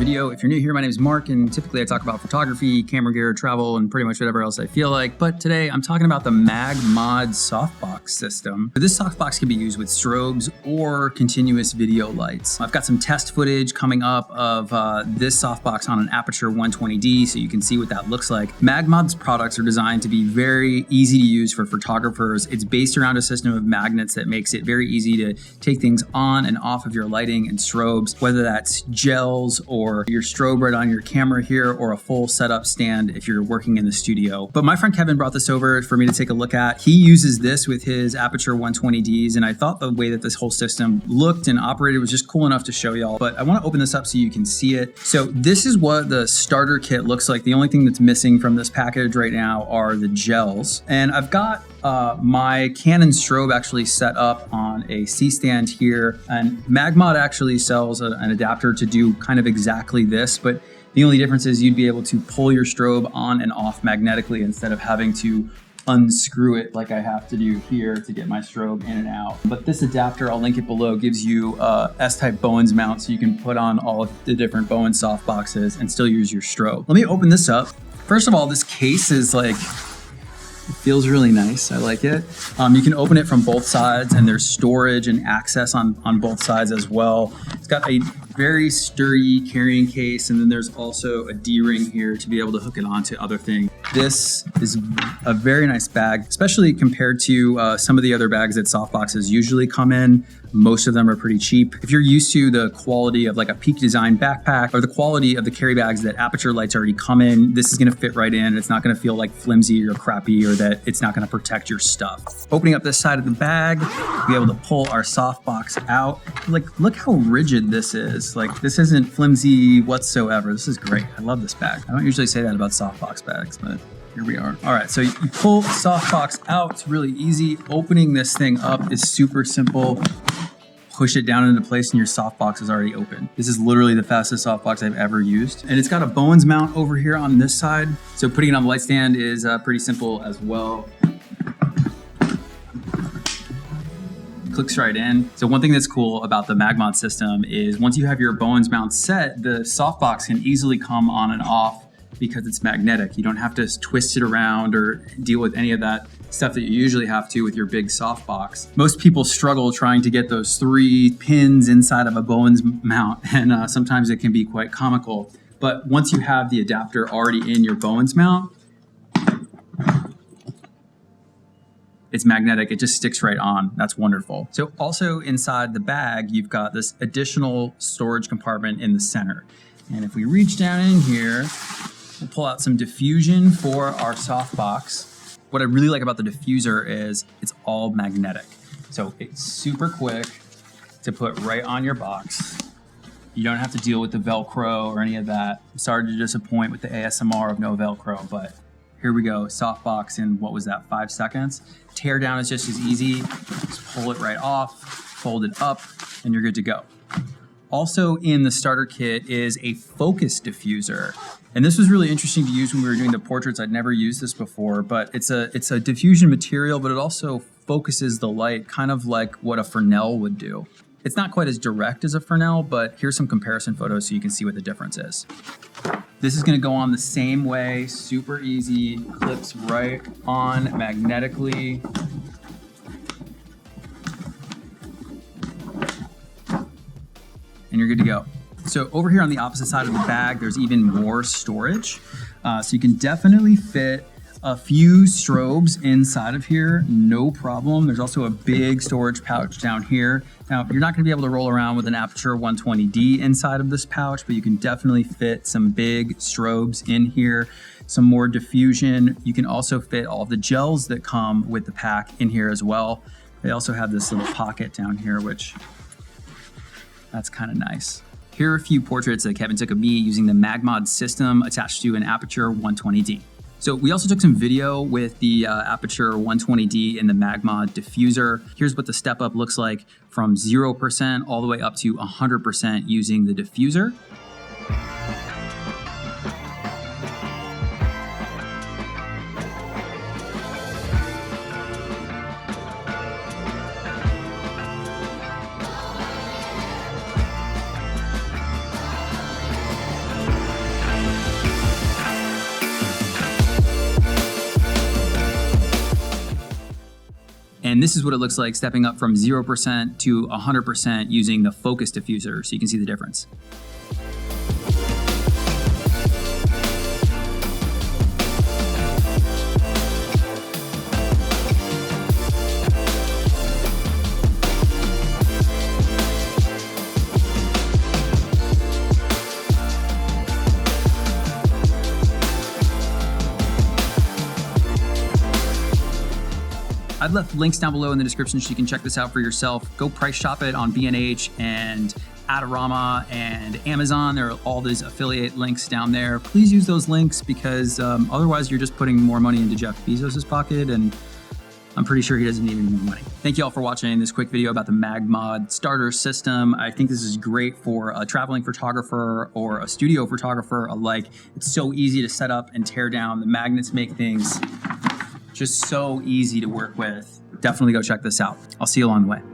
video. If you're new here, my name is Mark, and typically I talk about photography, camera gear, travel, and pretty much whatever else I feel like. But today I'm talking about the Magmod Softbox system. This softbox can be used with strobes or continuous video lights. I've got some test footage coming up of this softbox on an Aputure 120D, so you can see what that looks like. Magmod's products are designed to be very easy to use for photographers. It's based around a system of magnets that makes it very easy to take things on and off of your lighting and strobes, whether that's gels or your strobe right on your camera here, or a full setup stand if you're working in the studio. But my friend Kevin brought this over for me to take a look at. He uses this with his Aputure 120Ds, and I thought the way that this whole system looked and operated was just cool enough to show y'all. But I want to open this up so you can see it. So this is what the starter kit looks like. The only thing that's missing from this package right now are the gels. And I've got my Canon strobe actually set up on a C-stand here, and Magmod actually sells an adapter to do kind of exactly this, but the only difference is you'd be able to pull your strobe on and off magnetically instead of having to unscrew it like I have to do here to get my strobe in and out. But this adapter, I'll link it below, gives you a S-type bowens mount, so you can put on all of the different bowens softboxes and still use your strobe. Let me open this up. First of all, this case is like, it feels really nice. I like it. You can open it from both sides, and there's storage and access on both sides as well. It's got a very sturdy carrying case, and then there's also a D-ring here to be able to hook it onto other things. This is a very nice bag, especially compared to some of the other bags that softboxes usually come in. Most of them are pretty cheap. If you're used to the quality of like a Peak Design backpack or the quality of the carry bags that Aputure lights already come in, this is gonna fit right in. It's not gonna feel like flimsy or crappy, or that it's not gonna protect your stuff. Opening up this side of the bag, we'll be able to pull our softbox out. Like, look how rigid this is. Like, this isn't flimsy whatsoever. This is great. I love this bag. I don't usually say that about softbox bags, but here we are. All right, so you pull the softbox out. It's really easy. Opening this thing up is super simple. Push it down into place and your softbox is already open. This is literally the fastest softbox I've ever used. And it's got a bowens mount over here on this side. So putting it on the light stand is pretty simple as well. Clicks right in. So one thing that's cool about the Magmod system is once you have your bowens mount set, the softbox can easily come on and off because it's magnetic. You don't have to twist it around or deal with any of that stuff that you usually have to with your big softbox. Most people struggle trying to get those 3 pins inside of a bowens mount, and sometimes it can be quite comical. But once you have the adapter already in your bowens mount, it's magnetic, it just sticks right on. That's wonderful. So also inside the bag, you've got this additional storage compartment in the center. And if we reach down in here, we'll pull out some diffusion for our softbox. What I really like about the diffuser is it's all magnetic. So it's super quick to put right on your box. You don't have to deal with the Velcro or any of that. I'm sorry to disappoint with the ASMR of no Velcro, but here we go, softbox in, what was that, 5 seconds? Tear down is just as easy. Just pull it right off, fold it up, and you're good to go. Also in the starter kit is a focus diffuser. And this was really interesting to use when we were doing the portraits. I'd never used this before, but it's a diffusion material, but it also focuses the light kind of like what a Fresnel would do. It's not quite as direct as a Fresnel, but here's some comparison photos so you can see what the difference is. This is gonna go on the same way, super easy, clips right on magnetically. And you're good to go. So over here on the opposite side of the bag, there's even more storage. So you can definitely fit a few strobes inside of here, no problem. There's also a big storage pouch down here. Now, you're not gonna be able to roll around with an Aputure 120D inside of this pouch, but you can definitely fit some big strobes in here, some more diffusion. You can also fit all the gels that come with the pack in here as well. They also have this little pocket down here, which that's kind of nice. Here are a few portraits that Kevin took of me using the Magmod system attached to an Aputure 120D. So we also took some video with the Aputure 120D and the Magmod diffuser. Here's what the step up looks like from 0% all the way up to 100% using the diffuser. And this is what it looks like stepping up from 0% to 100% using the focus diffuser, so you can see the difference. I've left links down below in the description so you can check this out for yourself. Go price shop it on B&H and Adorama and Amazon. There are all these affiliate links down there. Please use those links because otherwise you're just putting more money into Jeff Bezos' pocket, and I'm pretty sure he doesn't need any more money. Thank you all for watching this quick video about the Magmod starter system. I think this is great for a traveling photographer or a studio photographer alike. It's so easy to set up and tear down. The magnets make things just so easy to work with. Definitely go check this out. I'll see you along the way.